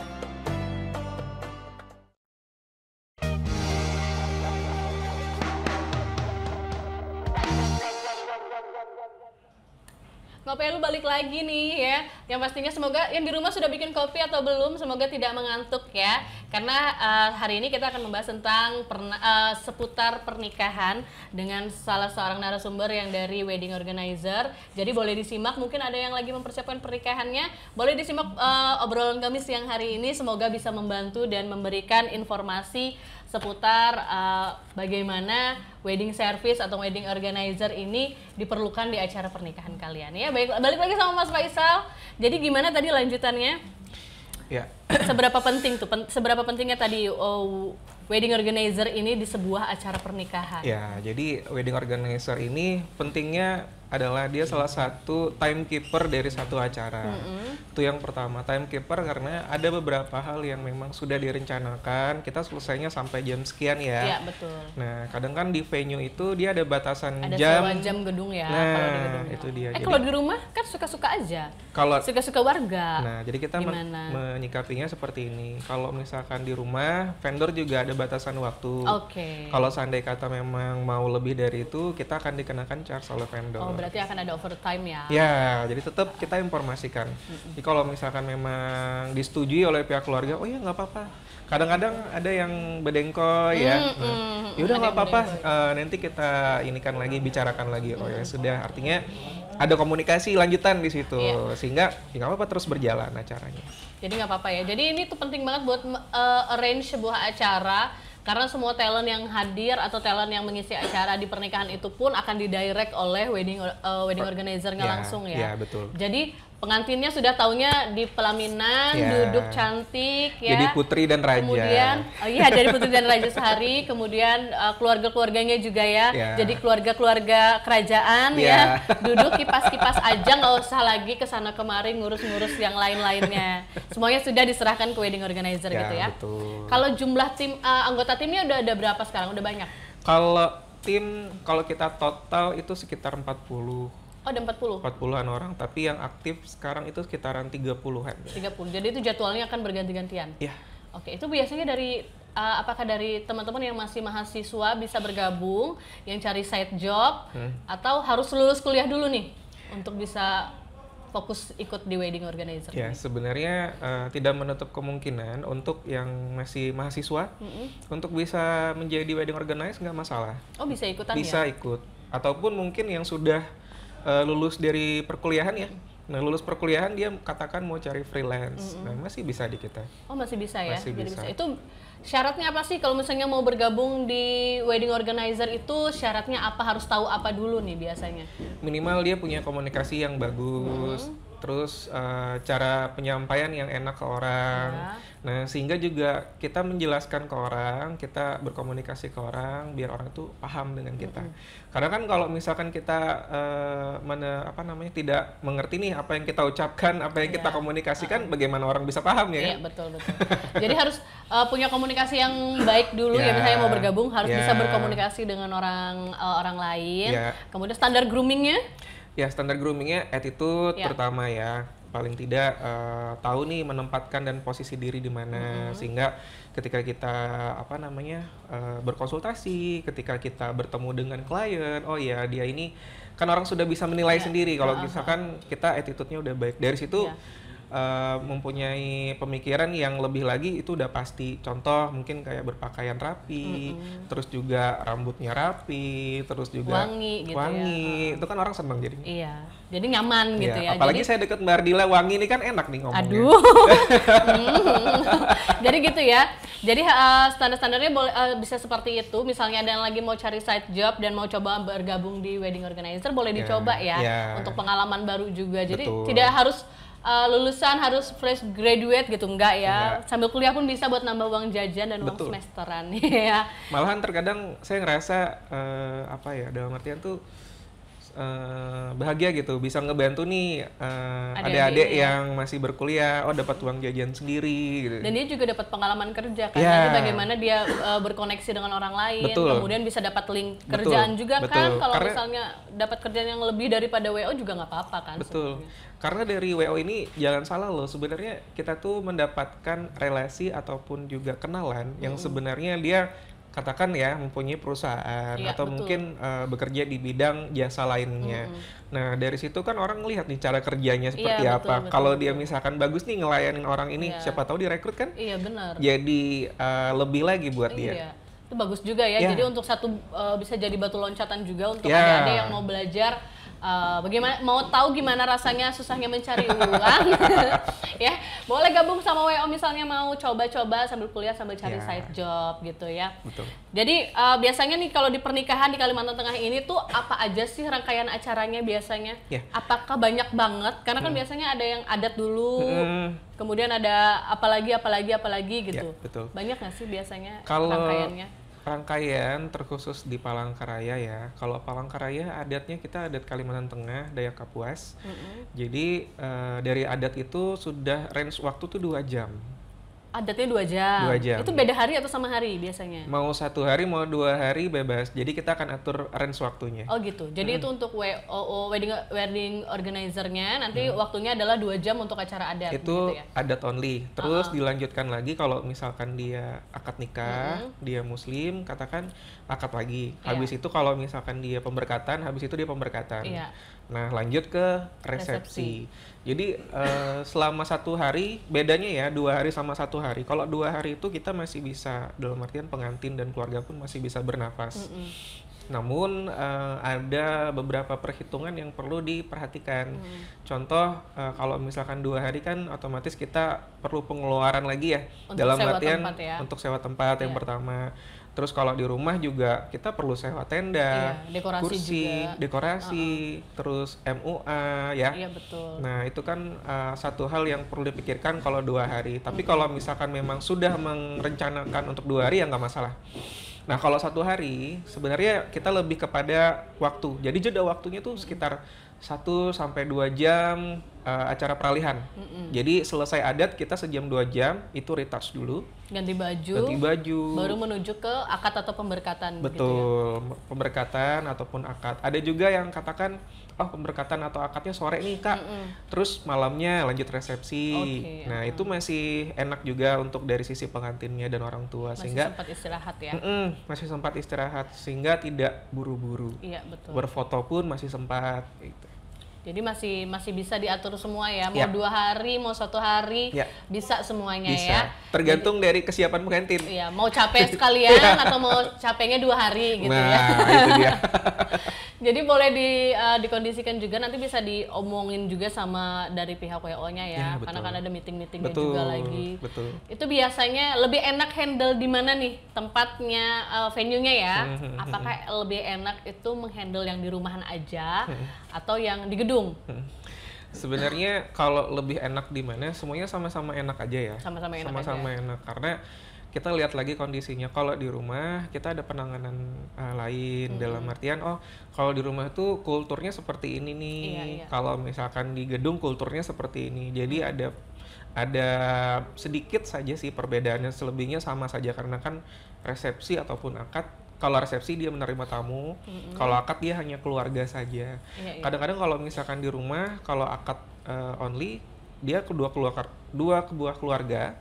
Ngopi lu balik lagi nih ya. Yang pastinya semoga yang di rumah sudah bikin kopi atau belum, semoga tidak mengantuk ya. Karena hari ini kita akan membahas tentang seputar pernikahan dengan salah seorang narasumber yang dari wedding organizer. Jadi boleh disimak, mungkin ada yang lagi mempersiapkan pernikahannya, boleh disimak obrolan kami siang hari ini. Semoga bisa membantu dan memberikan informasi seputar bagaimana wedding service atau wedding organizer ini diperlukan di acara pernikahan kalian ya. Baik, balik lagi sama Mas Faisal. Jadi gimana tadi lanjutannya? Ya. Seberapa penting tuh? Seberapa pentingnya tadi wedding organizer ini di sebuah acara pernikahan? Ya, jadi wedding organizer ini pentingnya adalah dia salah satu timekeeper dari satu acara. Itu yang pertama, timekeeper karena ada beberapa hal yang memang sudah direncanakan, kita selesainya sampai jam sekian ya. Iya, betul. Nah, kadang kan di venue itu dia ada batasan ada jam. Ada jam gedung ya, nah, kalau di gedung. Itu dia. Jadi, kalau di rumah kan suka-suka aja. Kalau suka-suka warga. Nah, jadi kita menyikapinya seperti ini. Kalau misalkan di rumah, vendor juga ada batasan waktu. Oke. Kalau seandainya kata memang mau lebih dari itu, kita akan dikenakan charge oleh vendor. Oh, berarti akan ada overtime ya? Ya, jadi tetap kita informasikan. Jadi kalau misalkan memang disetujui oleh pihak keluarga, oh ya nggak apa-apa. Kadang-kadang ada yang bedengkoy ya. Ya udah nggak apa-apa. Nanti kita inikan lagi, bicarakan lagi. Oh ya sudah. Artinya ada komunikasi lanjutan di situ, sehingga ya nggak apa-apa terus berjalan acaranya. Jadi nggak apa-apa ya. Jadi ini tuh penting banget buat arrange sebuah acara. Karena semua talent yang hadir atau talent yang mengisi acara di pernikahan itu pun akan didirect oleh wedding organizer-nya langsung ya. Iya, betul. Jadi pengantinnya sudah taunya di pelaminan, duduk cantik ya. Jadi putri dan raja. Kemudian, jadi putri dan raja sehari. Kemudian keluarga-keluarganya juga ya. Jadi keluarga-keluarga kerajaan ya. Duduk kipas-kipas aja, nggak usah lagi kesana kemari ngurus-ngurus yang lain-lainnya. Semuanya sudah diserahkan ke wedding organizer gitu ya. Betul. Kalau jumlah tim anggota timnya udah ada berapa sekarang? Udah banyak? Kalau kita total itu sekitar 40. Oh, ada 40? 40-an orang, tapi yang aktif sekarang itu sekitaran 30-an. 30, jadi itu jadwalnya akan berganti-gantian? Iya. Oke, itu biasanya dari, apakah dari teman-teman yang masih mahasiswa bisa bergabung, yang cari side job, atau harus lulus kuliah dulu nih, untuk bisa fokus ikut di wedding organizer? Ya, sebenarnya tidak menutup kemungkinan untuk yang masih mahasiswa, untuk bisa menjadi wedding organizer nggak masalah. Oh, bisa ikutan ya? Bisa ikut, ataupun mungkin yang sudah lulus dari perkuliahan ya. Nah, lulus perkuliahan dia katakan mau cari freelance. Nah, masih bisa di kita. Oh, masih bisa ya? Masih bisa. Itu syaratnya apa sih kalau misalnya mau bergabung di wedding organizer itu? Syaratnya apa? Harus tahu apa dulu nih biasanya? Minimal dia punya komunikasi yang bagus. Terus cara penyampaian yang enak ke orang. Nah, sehingga juga kita menjelaskan ke orang, kita berkomunikasi ke orang biar orang itu paham dengan kita. Karena kan kalau misalkan kita tidak mengerti nih apa yang kita ucapkan, apa yang kita komunikasikan, bagaimana orang bisa paham ya kan? Iya, betul. Jadi harus punya komunikasi yang baik dulu ya, misalnya mau bergabung harus bisa berkomunikasi dengan orang lain. Kemudian standar groomingnya? Ya, standar groomingnya attitude pertama ya, paling tidak tahu nih menempatkan dan posisi diri di mana, sehingga ketika kita berkonsultasi, ketika kita bertemu dengan klien, oh ya dia ini kan orang sudah bisa menilai sendiri kalau misalkan kita attitude-nya udah baik. Dari situ mempunyai pemikiran yang lebih lagi itu udah pasti. Contoh mungkin kayak berpakaian rapi, terus juga rambutnya rapi, terus juga wangi gitu ya. Itu kan orang senang jadinya. Iya, jadi nyaman gitu ya. Apalagi saya deket Mbak Ardila, wangi ini kan enak nih ngomongnya. Aduh. Jadi gitu ya. Jadi standar-standarnya bisa seperti itu. Misalnya ada yang lagi mau cari side job dan mau coba bergabung di wedding organizer, boleh dicoba ya. Untuk pengalaman baru juga. Jadi tidak harus lulusan harus fresh graduate gitu, enggak ya. Sambil kuliah pun bisa buat nambah uang jajan dan uang semesteran ya. Malahan terkadang saya ngerasa dalam artian tuh bahagia gitu, bisa ngebantu nih adik-adik yang masih berkuliah, dapat uang jajan sendiri gitu. Dan dia juga dapat pengalaman kerja kan, nanti bagaimana dia berkoneksi dengan orang lain, kemudian bisa dapat link kerjaan juga kan, kalau misalnya dapat kerjaan yang lebih daripada WO juga nggak apa-apa kan. Betul, karena dari WO ini jangan salah loh, sebenarnya kita tuh mendapatkan relasi ataupun juga kenalan yang sebenarnya dia katakan ya mempunyai perusahaan Iya, atau betul. mungkin bekerja di bidang jasa lainnya. Nah dari situ kan orang lihat nih cara kerjanya seperti Iya, apa. betul, betul, Kalau betul. dia misalkan bagus nih ngelayanin orang ini, Iya. siapa tahu direkrut kan? Iya benar. Jadi lebih lagi buat dia. Iya. Itu bagus juga ya. Ya. Jadi untuk satu bisa jadi batu loncatan juga untuk Ya. adik-adik yang mau belajar bagaimana, mau tahu gimana rasanya susahnya mencari uang. Ya, boleh gabung sama WO misalnya mau coba-coba sambil kuliah sambil cari Ya. side job gitu ya. Betul. Jadi biasanya nih kalau di pernikahan di Kalimantan Tengah ini tuh apa aja sih rangkaian acaranya biasanya? Ya. Apakah banyak banget? Karena kan biasanya ada yang adat dulu, kemudian ada apalagi gitu. Ya, betul. Banyak nggak sih biasanya Kalau rangkaiannya? rangkaian terkhusus di Palangkaraya ya. Kalau Palangkaraya adatnya kita adat Kalimantan Tengah, Dayak Kapuas. Jadi dari adat itu sudah range waktu tuh 2 jam. Adatnya 2 jam. 2 jam. Itu beda hari atau sama hari biasanya? Mau 1 hari, mau 2 hari bebas. Jadi kita akan atur range waktunya. Oh gitu. Jadi itu untuk wedding organizer-nya nanti waktunya adalah 2 jam untuk acara adat Itu gitu ya. adat only. Terus dilanjutkan lagi kalau misalkan dia akad nikah, dia muslim, katakan akad lagi. Habis itu kalau misalkan dia pemberkatan, habis itu dia pemberkatan. Iya. Nah lanjut ke resepsi. Jadi selama 1 hari, bedanya ya 2 hari sama 1 hari. Kalau 2 hari itu kita masih bisa, dalam artian pengantin dan keluarga pun masih bisa bernafas. Namun ada beberapa perhitungan yang perlu diperhatikan. Contoh kalau misalkan 2 hari kan otomatis kita perlu pengeluaran lagi ya. Untuk Dalam sewa artian tempat ya. untuk sewa tempat yang pertama. Terus kalau di rumah juga kita perlu sewa tenda, Iya, dekorasi kursi, juga. dekorasi, terus MUA ya. Iya betul. Nah itu kan satu hal yang perlu dipikirkan kalau 2 hari. Tapi kalau misalkan memang sudah merencanakan untuk 2 hari ya nggak masalah. Nah kalau 1 hari sebenarnya kita lebih kepada waktu. Jadi jeda waktunya tuh sekitar 1 sampai 2 jam acara peralihan. Jadi selesai adat kita sejam 2 jam itu retouch dulu. Ganti baju. Ganti baju. Baru menuju ke akad atau pemberkatan. Betul, Gitu ya. pemberkatan ataupun akad. Ada juga yang katakan, oh pemberkatan atau akadnya sore nih kak, terus malamnya lanjut resepsi. Oke, Nah itu masih enak juga untuk dari sisi pengantinnya dan orang tua, Masih sehingga sempat istirahat ya. masih sempat istirahat sehingga tidak buru-buru. Iya betul. Berfoto pun masih sempat. Gitu. Jadi masih bisa diatur semua ya. Mau Ya. 2 hari, mau 1 hari, Ya. bisa semuanya Bisa. ya. Tergantung dari kesiapan pengantin. Iya, mau capek sekalian atau mau capeknya 2 hari gitu ya. Nah itu dia. Jadi boleh dikondisikan juga, nanti bisa diomongin juga sama dari pihak WO-nya ya. Ya, betul. Karena kan ada meeting-meetingnya Betul, juga lagi. betul. Itu biasanya lebih enak handle di mana nih tempatnya, venue-nya ya? Apakah lebih enak itu menghandle yang di rumahan aja atau yang di gedung? Sebenarnya kalau lebih enak di mana, semuanya sama-sama enak aja ya. Sama-sama enak Sama-sama aja. enak karena kita lihat lagi kondisinya. Kalau di rumah kita ada penanganan lain dalam artian kalau di rumah tuh kulturnya seperti ini nih. Iya. Kalau misalkan di gedung kulturnya seperti ini. Jadi ada sedikit saja sih perbedaannya, selebihnya sama saja karena kan resepsi ataupun akad. Kalau resepsi dia menerima tamu, kalau akad dia hanya keluarga saja. Iya. Kadang-kadang kalau misalkan di rumah, kalau akad only dia kedua buah keluarga.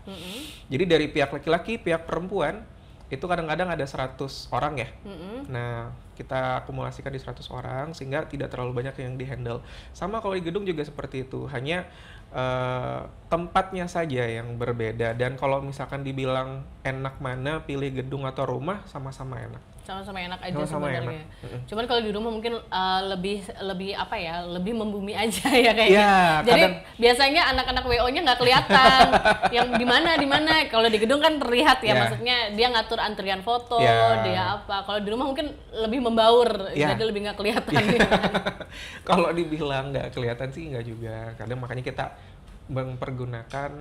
Jadi dari pihak laki-laki, pihak perempuan itu kadang-kadang ada 100 orang ya. Nah, kita akumulasikan di 100 orang sehingga tidak terlalu banyak yang dihandle. Sama kalau di gedung juga seperti itu, hanya tempatnya saja yang berbeda. Dan kalau misalkan dibilang enak mana, pilih gedung atau rumah, sama-sama enak. Sama-sama enak aja Sama-sama sebenarnya. enak. Cuman kalau di rumah mungkin lebih apa ya, lebih membumi aja ya kayaknya. Ya, Jadi kadang- biasanya anak-anak WO-nya nggak kelihatan yang di mana. Kalau di gedung kan terlihat ya, Ya. maksudnya dia ngatur antrian foto, Ya. dia apa. Kalau di rumah mungkin lebih membaur, Ya. jadi lebih nggak kelihatan. Gitu. Kalau dibilang nggak kelihatan sih nggak juga. Kadang makanya kita mempergunakan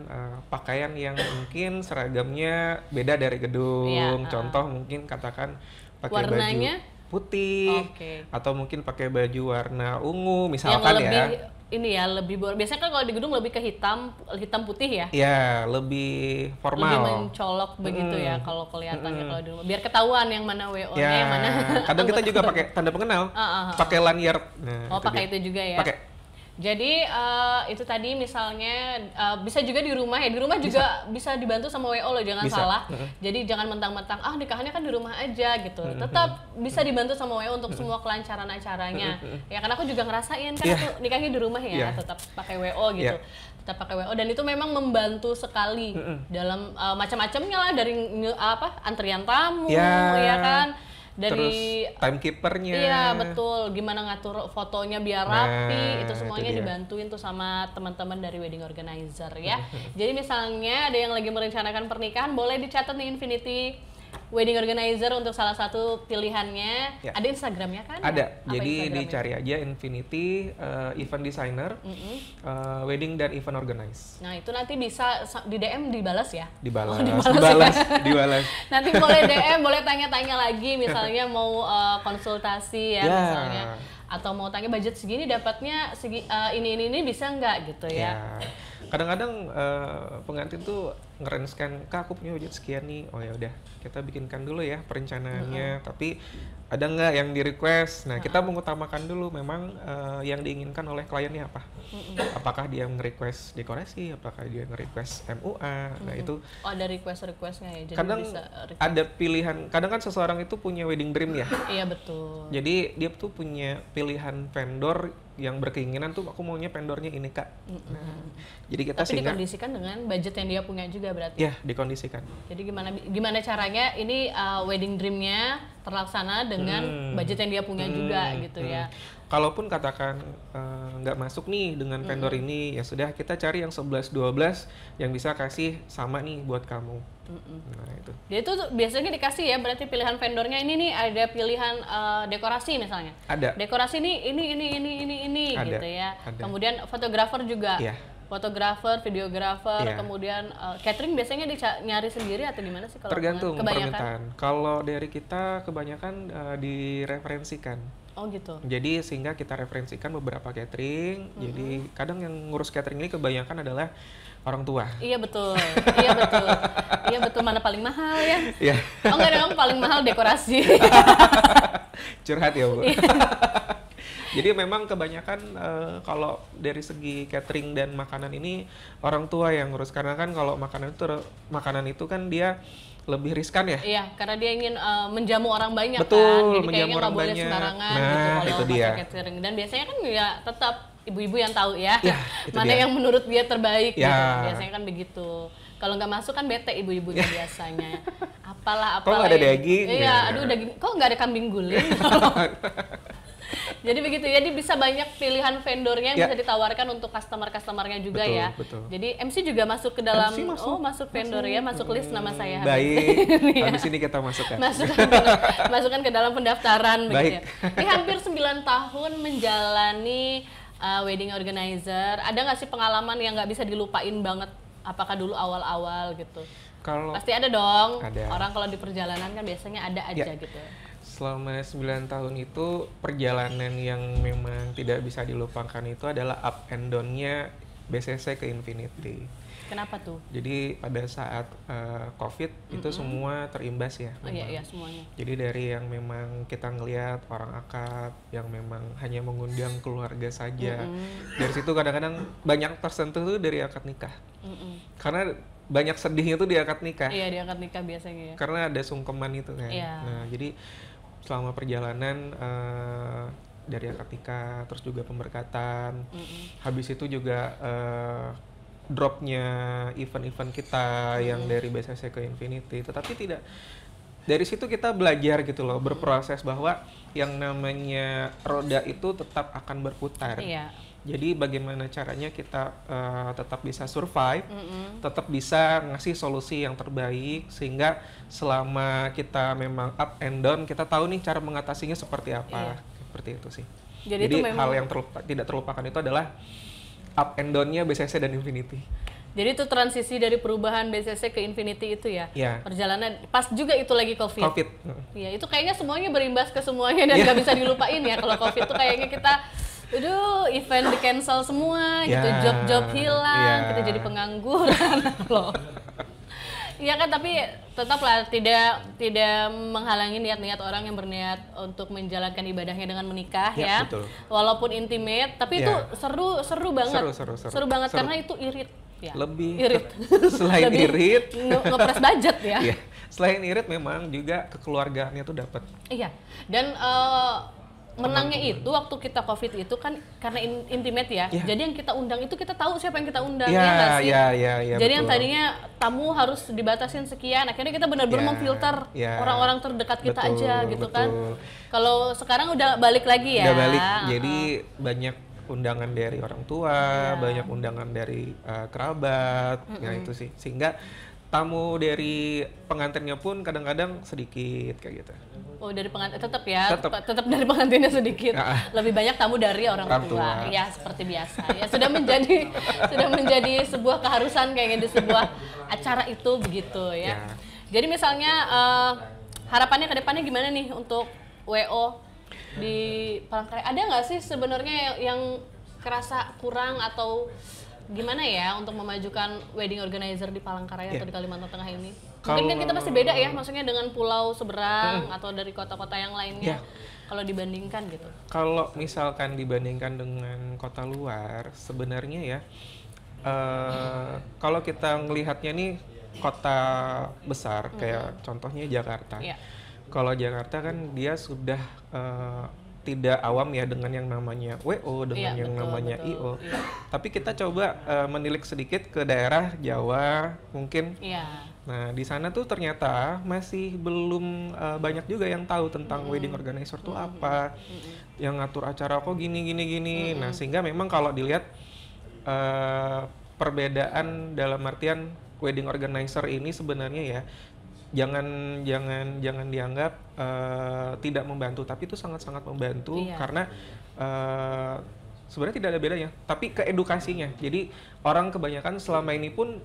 pakaian yang mungkin seragamnya beda dari gedung. Iya, Contoh mungkin katakan pakai Warnanya? baju putih Oke. atau mungkin pakai baju warna ungu Yang misalkan lebih ya. ini ya, lebih biasanya kan kalau di gedung lebih ke hitam putih ya. Ya, lebih formal. Lebih mencolok begitu ya kalau kelihatannya kalau di rumah. Biar ketahuan yang mana WO-nya, Ya, yang mana. kadang kita anggota juga keluarga. pakai tanda pengenal. Ah. Pakai lanyard. Nah, Oh, pakai dia. itu juga ya. Pakai. Jadi itu tadi misalnya bisa juga di rumah ya. Di rumah juga bisa dibantu sama WO loh, jangan salah. Jadi jangan mentang-mentang nikahannya kan di rumah aja gitu. Tetap bisa dibantu sama WO untuk semua kelancaran acaranya. Ya karena aku juga ngerasain kan aku nikahnya di rumah ya, tetap pakai WO gitu. Tetap pakai WO dan itu memang membantu sekali dalam macam-macamnya lah, dari antrian tamu ya kan. Dari terus timekeepernya, iya betul, gimana ngatur fotonya biar rapi, itu semuanya dibantuin tuh sama teman-teman dari wedding organizer ya. Jadi misalnya ada yang lagi merencanakan pernikahan, boleh dicatat nih Infinity Wedding Organizer untuk salah satu pilihannya. Ada Instagramnya kan? Ada. Apa jadi Instagramnya? dicari aja Infinity Event Designer, Wedding dan Event Organize. Nah itu nanti bisa di DM dibalas ya? Dibalas. Nanti boleh DM, boleh tanya-tanya lagi, misalnya mau konsultasi ya misalnya. Atau mau tanya budget segini dapatnya ini bisa nggak gitu ya. Kadang-kadang pengantin tuh ngerenskan, Kak aku punya budget sekian nih, oh ya udah kita bikinkan dulu ya perencanaannya, tapi ada nggak yang di request? Nah kita mengutamakan dulu memang yang diinginkan oleh kliennya apa. Apakah dia nge-request dekorasi, apakah dia nge-request MUA, nah itu. Oh ada request-requestnya ya, jadi kadang bisa ada pilihan, kadang kan seseorang itu punya wedding dream ya. Iya betul. Jadi dia tuh punya pilihan vendor yang berkeinginan tuh aku maunya vendornya ini Kak. Nah, jadi kita tapi dikondisikan dengan budget yang dia punya juga berarti. Ya, dikondisikan. Jadi gimana caranya ini wedding dream-nya terlaksana dengan budget yang dia punya juga gitu ya. Kalaupun katakan nggak masuk nih dengan vendor ini, ya sudah kita cari yang 11-12 yang bisa kasih sama nih buat kamu. Nah itu. Jadi itu biasanya dikasih ya, berarti pilihan vendornya ini nih, ada pilihan dekorasi misalnya. Ada. Dekorasi ini ada, gitu ya. Ada. Kemudian fotografer juga. Iya. Fotografer, videografer, kemudian catering biasanya nyari sendiri atau gimana sih kalau tergantung permintaan. Kalau dari kita kebanyakan direferensikan. Oh gitu. Jadi sehingga kita referensikan beberapa catering. Jadi kadang yang ngurus catering ini kebanyakan adalah orang tua. Iya betul. Iya betul, mana paling mahal ya? Iya. Oh enggak, ada paling mahal dekorasi. Curhat ya Bu. Jadi memang kebanyakan kalau dari segi catering dan makanan ini orang tua yang ngurus, karena kan kalau makanan itu kan dia lebih riskan ya. Iya, karena dia ingin menjamu orang banyak. Betul, kan. Jadi menjamu kayaknya orang nggak boleh banyak. sembarangan Nah, gitu kalau itu dia. pakai catering. Dan biasanya kan ya tetap ibu-ibu yang tahu ya, mana dia. yang menurut dia terbaik Ya. gitu. Biasanya kan begitu. Kalau nggak masuk kan bete ibu-ibunya biasanya. Apalah. Kok nggak ada daging? Iya, aduh daging. Kok nggak ada kambing guling? Jadi begitu, jadi bisa banyak pilihan vendornya yang bisa ditawarkan untuk customer-customernya juga ya. Betul. Jadi MC juga masuk ke dalam, masuk vendor ya, masuk list nama saya. Baik, habis ini kita masukkan. Masukkan ke dalam pendaftaran begitu ya. Ini hampir 9 tahun menjalani wedding organizer, ada nggak sih pengalaman yang nggak bisa dilupain banget? Apakah dulu awal-awal gitu? Pasti ada dong. Ada. Orang kalau di perjalanan kan biasanya ada aja gitu. Selama 9 tahun itu perjalanan yang memang tidak bisa dilupakan itu adalah up and down-nya BCC ke Infinity. Kenapa tuh? Jadi pada saat COVID itu semua terimbas ya. Iya semuanya. Jadi dari yang memang kita ngelihat orang akad yang memang hanya mengundang keluarga saja. Dari situ kadang-kadang banyak tersentuh tuh dari akad nikah. Karena banyak sedihnya tuh di akad nikah. Iya, di akad nikah biasanya ya. Karena ada sungkeman itu kan. Iya. Nah, jadi selama perjalanan dari akad nikah, terus juga pemberkatan, habis itu juga dropnya event-event kita yang dari BCC ke Infinity, tetapi tidak, dari situ kita belajar gitu loh, berproses bahwa yang namanya roda itu tetap akan berputar. Iya. Jadi bagaimana caranya kita tetap bisa survive, tetap bisa ngasih solusi yang terbaik, sehingga selama kita memang up and down, kita tahu nih cara mengatasinya seperti apa. Seperti itu sih. Jadi itu memang hal yang tidak terlupakan itu adalah up and down-nya BCC dan Infinity. Jadi itu transisi dari perubahan BCC ke Infinity itu ya? Iya. Perjalanan, pas juga itu lagi COVID. Iya, itu kayaknya semuanya berimbas ke semuanya dan nggak bisa dilupain ya. Kalau COVID tuh kayaknya kita, aduh, event di cancel semua gitu, job-job hilang, kita jadi pengangguran loh. Iya kan, tapi tetaplah tidak menghalangi niat-niat orang yang berniat untuk menjalankan ibadahnya dengan menikah ya. Betul. Walaupun intimate, tapi itu seru banget. Seru banget karena itu irit. Ya. Lebih irit. Selain Lebih irit, ngepres budget ya. Iya. Selain irit memang juga kekeluargaannya tuh dapat. Iya. Dan menangnya itu waktu kita COVID itu kan karena intimate ya. Jadi yang kita undang itu kita tahu siapa yang kita undang ya nggak sih? Iya, jadi betul. yang tadinya tamu harus dibatasin sekian, akhirnya kita benar-benar memfilter orang-orang terdekat kita aja gitu kan. Kalau sekarang udah balik lagi ya. Udah balik. Jadi banyak undangan dari orang tua, banyak undangan dari kerabat, ya itu sih. Sehingga tamu dari pengantinnya pun kadang-kadang sedikit kayak gitu. Oh, dari pengantin tetap ya, tetap dari pengantinnya sedikit. Lebih banyak tamu dari orang tua. Ya, seperti biasa. Ya sudah menjadi sebuah keharusan kayaknya di sebuah acara itu begitu ya. Jadi misalnya harapannya ke depannya gimana nih untuk WO di Palangkaraya? Ada nggak sih sebenarnya yang kerasa kurang atau gimana ya untuk memajukan wedding organizer di Palangkaraya atau di Kalimantan Tengah ini? Mungkin kan kita pasti beda ya, maksudnya dengan pulau seberang atau dari kota-kota yang lainnya kalau dibandingkan gitu. Kalau misalkan dibandingkan dengan kota luar, sebenarnya ya kalau kita ngelihatnya nih kota besar kayak contohnya Jakarta. Kalau Jakarta kan dia sudah tidak awam ya dengan yang namanya WO, dengan yang namanya IO. Tapi kita coba menilik sedikit ke daerah Jawa mungkin. Nah, di sana tuh ternyata masih belum banyak juga yang tahu tentang wedding organizer tuh apa. Yang ngatur acara kok gini. Nah, sehingga memang kalau dilihat perbedaan dalam artian wedding organizer ini sebenarnya ya jangan dianggap tidak membantu, tapi itu sangat membantu karena sebenarnya tidak ada bedanya, tapi ke edukasinya. Jadi orang kebanyakan selama ini pun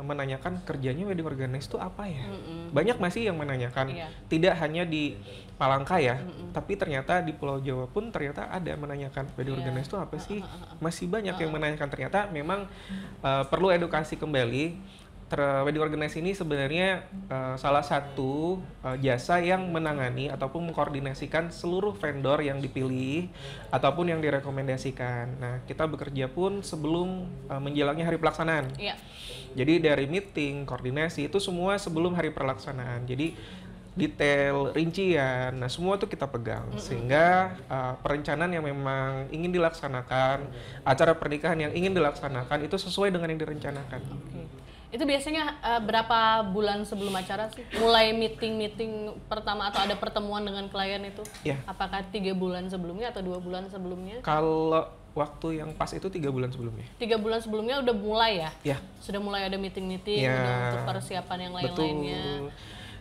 menanyakan kerjanya wedding organizer itu apa ya. Banyak masih yang menanyakan, tidak hanya di Palangka ya, tapi ternyata di Pulau Jawa pun ternyata ada menanyakan wedding organizer itu apa sih. Masih banyak yang menanyakan, ternyata memang perlu edukasi kembali. Wedding organizer ini sebenarnya salah satu jasa yang menangani ataupun mengkoordinasikan seluruh vendor yang dipilih ataupun yang direkomendasikan. Nah, kita bekerja pun sebelum menjelangi hari pelaksanaan. Jadi dari meeting, koordinasi itu semua sebelum hari pelaksanaan. Jadi detail, rincian, nah semua itu kita pegang sehingga perencanaan yang memang ingin dilaksanakan, acara pernikahan yang ingin dilaksanakan itu sesuai dengan yang direncanakan. Itu biasanya berapa bulan sebelum acara sih? Mulai meeting pertama atau ada pertemuan dengan klien itu? Apakah 3 bulan sebelumnya atau 2 bulan sebelumnya? Kalau waktu yang pas itu 3 bulan sebelumnya. 3 bulan sebelumnya udah mulai ya? Sudah mulai ada meeting-meeting untuk persiapan yang lain-lainnya.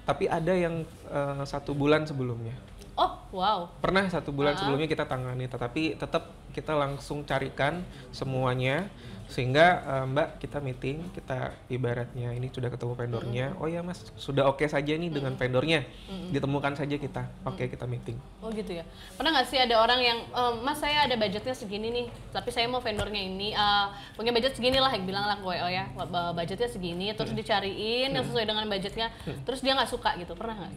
Tapi ada yang 1 bulan sebelumnya. Oh, wow. Pernah 1 bulan sebelumnya kita tangani, tetapi tetap kita langsung carikan semuanya. Sehingga Mbak, kita meeting, kita ibaratnya ini sudah ketemu vendornya, oh ya Mas, sudah oke saja nih dengan vendornya, ditemukan saja kita, oke kita meeting. Oh gitu ya. Pernah nggak sih ada orang yang, Mas saya ada budgetnya segini nih, tapi saya mau vendornya ini, punya budget segini lah, yang bilang lah gue, oh ya budgetnya segini, terus dicariin yang sesuai dengan budgetnya, terus dia nggak suka gitu, pernah nggak?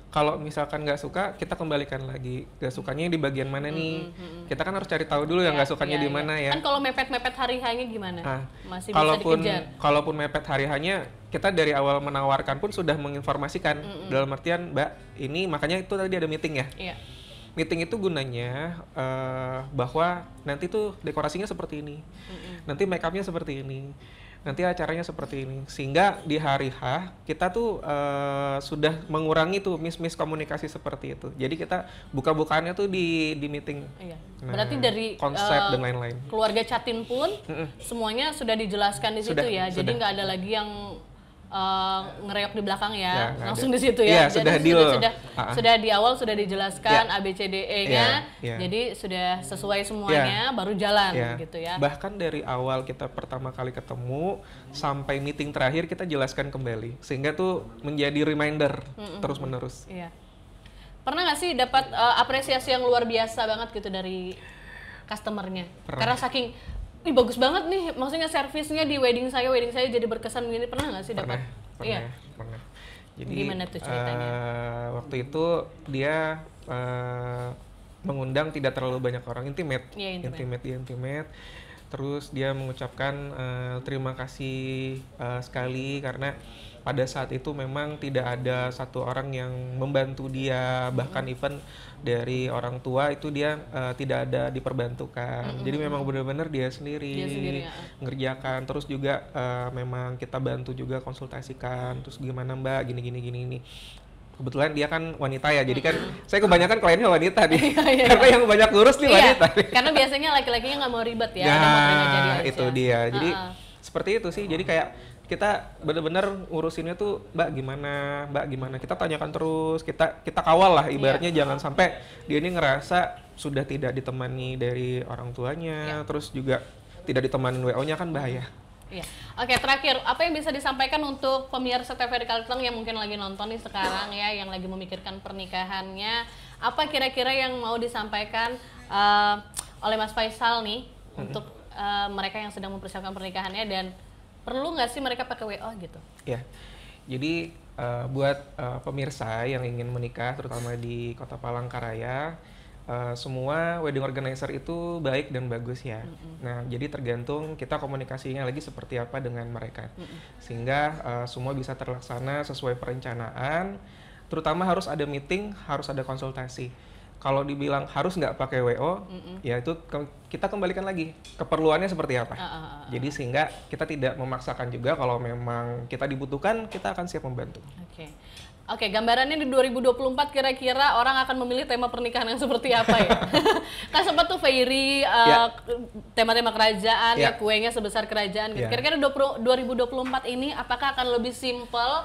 Kalau misalkan nggak suka, kita kembalikan lagi. Nggak sukanya di bagian mana nih? Kita kan harus cari tahu dulu yang nggak sukanya di mana ya. Kan kalau mepet-mepet hari hanya gimana? Masih kalaupun, bisa dikejar? Kalaupun mepet hari hanya, kita dari awal menawarkan pun sudah menginformasikan. Dalam artian, Mbak, ini makanya itu tadi ada meeting ya? Meeting itu gunanya bahwa nanti tuh dekorasinya seperti ini. Nanti make upnya seperti ini. Nanti acaranya seperti ini, sehingga di hari H kita tuh sudah mengurangi tuh miskomunikasi seperti itu. Jadi kita buka-bukaannya tuh di meeting. Nah, berarti dari konsep dan lain-lain. Keluarga Catin pun semuanya sudah dijelaskan di situ ya. Jadi nggak ada lagi yang ngereok di belakang ya, langsung di situ ya. Jadi sudah di awal sudah dijelaskan ABCDE-nya, jadi sudah sesuai semuanya, baru jalan gitu ya. Bahkan dari awal kita pertama kali ketemu sampai meeting terakhir kita jelaskan kembali, sehingga tuh menjadi reminder terus menerus. Pernah nggak sih dapat apresiasi yang luar biasa banget gitu dari customernya? Karena saking ih bagus banget nih, maksudnya servisnya di wedding saya jadi berkesan begini, pernah nggak sih dapat? Pernah. Jadi gimana tuh ceritanya? Waktu itu dia mengundang tidak terlalu banyak orang, intimate. Terus dia mengucapkan terima kasih sekali karena pada saat itu memang tidak ada satu orang yang membantu dia, bahkan even dari orang tua itu dia tidak ada diperbantukan. Jadi memang benar-benar dia sendiri ngerjakan. Terus juga memang kita bantu juga konsultasikan. Terus gimana Mbak, gini. Kebetulan dia kan wanita ya, jadi kan saya kebanyakan kliennya wanita nih, karena yang banyak ngurus nih wanita. Karena biasanya laki-lakinya nggak mau ribet ya, mau terima jadi aja. Itu dia. Jadi seperti itu sih. Jadi kayak kita benar-benar ngurusinnya tuh Mbak gimana. Kita tanyakan terus, kita kawal lah ibaratnya, jangan sampai dia ini ngerasa sudah tidak ditemani dari orang tuanya, terus juga tidak ditemani WO-nya, kan bahaya. Iya. Oke, terakhir, apa yang bisa disampaikan untuk pemirsa TVRI Kaliteng yang mungkin lagi nonton nih sekarang ya, yang lagi memikirkan pernikahannya, apa kira-kira yang mau disampaikan oleh Mas Faisal nih untuk mereka yang sedang mempersiapkan pernikahannya, dan perlu nggak sih mereka pakai WO gitu? Ya, jadi buat pemirsa yang ingin menikah, terutama di Kota Palangkaraya, semua wedding organizer itu baik dan bagus ya. Nah, jadi tergantung kita komunikasinya lagi seperti apa dengan mereka, sehingga semua bisa terlaksana sesuai perencanaan. Terutama harus ada meeting, harus ada konsultasi. Kalau dibilang harus nggak pakai WO, ya itu kita kembalikan lagi keperluannya seperti apa. Jadi sehingga kita tidak memaksakan juga, kalau memang kita dibutuhkan, kita akan siap membantu. Oke, gambarannya di 2024 kira-kira orang akan memilih tema pernikahan yang seperti apa ya? Kan sempat tuh Fairy tema-tema kerajaan ya, kuenya sebesar kerajaan gitu. Kira-kira 2024 ini apakah akan lebih simple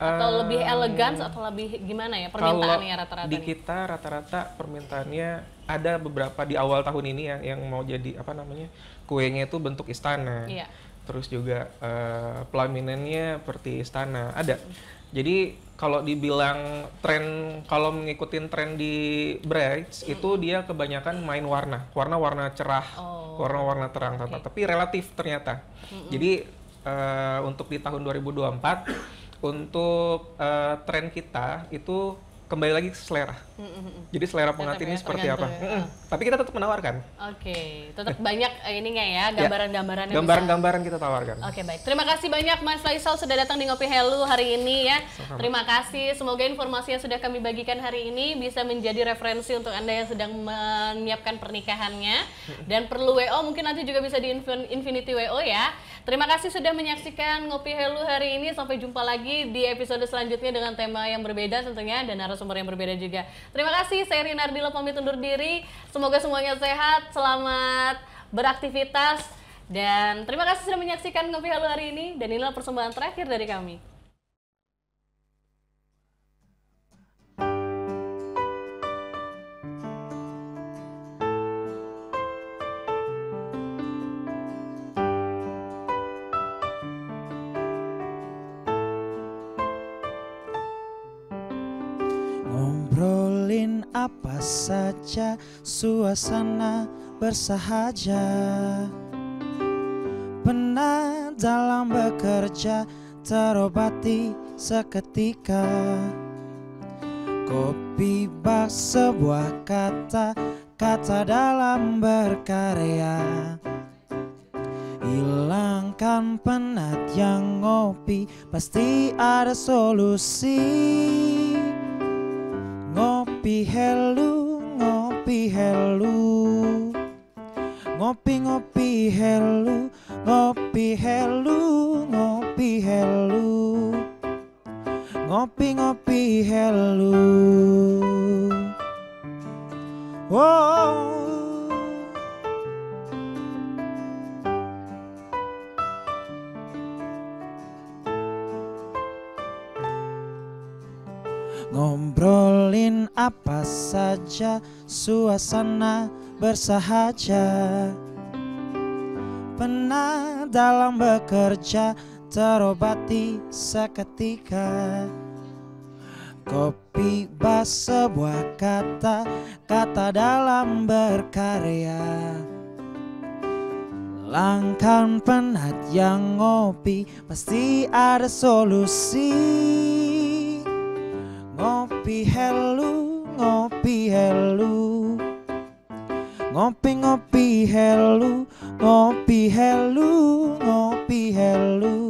atau lebih elegan atau lebih gimana ya permintaannya rata-rata? Di kita rata-rata permintaannya ada beberapa di awal tahun ini yang mau jadi kuenya itu bentuk istana. Terus juga pelaminannya seperti istana ada. Jadi kalau dibilang tren, kalau ngikutin tren di brides itu dia kebanyakan main warna cerah, warna-warna terang, tapi relatif ternyata. Jadi untuk di tahun 2024 untuk tren kita itu kembali lagi ke selera. Jadi selera pengantin ini seperti apa? Tapi kita tetap menawarkan. Tetap banyak ininya ya, gambaran-gambarannya. Gambaran-gambaran kita tawarkan. Baik. Terima kasih banyak Mas Faisal sudah datang di Ngopi Helu hari ini ya. Terima kasih. Semoga informasi yang sudah kami bagikan hari ini bisa menjadi referensi untuk Anda yang sedang menyiapkan pernikahannya. Dan perlu WO mungkin nanti juga bisa di Infinity WO ya. Terima kasih sudah menyaksikan Ngopi Helu hari ini. Sampai jumpa lagi di episode selanjutnya dengan tema yang berbeda tentunya dan narasumber yang berbeda juga. Terima kasih, saya Rina Ardila pamit undur diri. Semoga semuanya sehat, selamat beraktivitas, dan terima kasih sudah menyaksikan Ngopi Helu hari ini. Dan inilah persembahan terakhir dari kami. Ngobrolin apa saja, suasana bersahaja. Penat dalam bekerja, terobati seketika. Kopi bak sebuah kata dalam berkarya. Hilangkan penat yang ngopi, pasti ada solusi. Ngopi Helu, Ngopi Helu, ngopi Helu, Ngopi Helu, Ngopi Helu, ngopi Helu. Ngobrolin apa saja, suasana bersahaja. Penat dalam bekerja, terobati seketika. Kopi bak sebuah kata dalam berkarya. Hilangkan penat yang ngopi, pasti ada solusi. Ngopi helu, ngopi helu. Ngopi ngopi helu, ngopi helu, ngopi helu.